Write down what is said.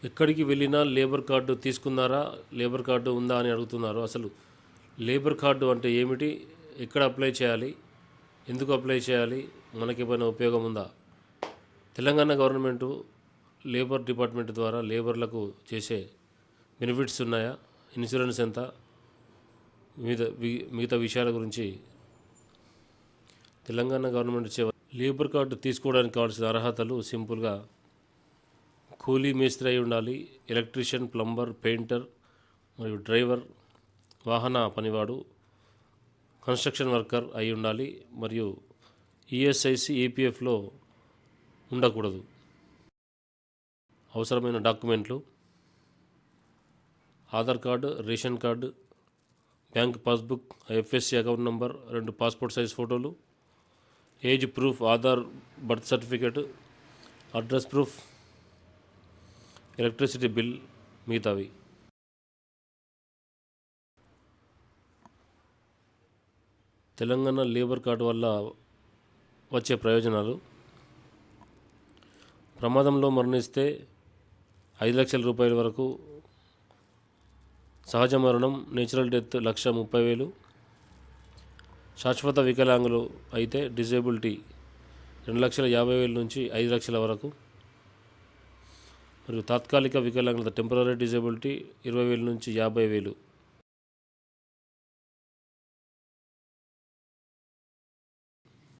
ఎక్కడికి వెళ్ళినా labour card తీసుకున్నారా, లేబర్ కార్డు ఉందా అని అడుగుతున్నారు. అసలు లేబర్ కార్డు అంటే ఏమిటి, ఎక్కడ అప్లై చేయాలి, ఎందుకు అప్లై చేయాలి, మనకేమైనా ఉపయోగం ఉందా? తెలంగాణ గవర్నమెంటు లేబర్ డిపార్ట్మెంట్ ద్వారా లేబర్లకు చేసే బెనిఫిట్స్ ఉన్నాయా, ఇన్సూరెన్స్ ఎంత, మిగతా విషయాల గురించి తెలంగాణ గవర్నమెంట్ ఇచ్చే లేబర్ కార్డు తీసుకోవడానికి కావాల్సిన అర్హతలు సింపుల్గా కూలీ మేస్త్రి అయి ఉండాలి, ఎలక్ట్రీషియన్, ప్లంబర్, పెయింటర్ మరియు డ్రైవర్, వాహన పనివాడు, కన్స్ట్రక్షన్ వర్కర్ అయి ఉండాలి మరియు ఈఎస్ఐసి ఈపీఎఫ్లో ఉండకూడదు. అవసరమైన డాక్యుమెంట్లు Aadhaar card, ration card, bank passbook, IFSC account number, 2 passport size ఫోటోలు, age proof, Aadhaar, birth certificate, address proof, electricity bill, మిగతావి. తెలంగాణ లేబర్ కార్డు వల్ల వచ్చే ప్రయోజనాలు: ప్రమాదంలో మరణిస్తే 5 లక్షల రూపాయల వరకు, సహజ మరణం నేచురల్ డెత్ 1,30,000, శాశ్వత వికలాంగులు అయితే డిజేబిలిటీ 2,50,000 నుంచి 5 లక్షల వరకు, మరియు తాత్కాలిక వికలాంగుల టెంపరీ డిజేబిలిటీ 20,000 నుంచి 50,000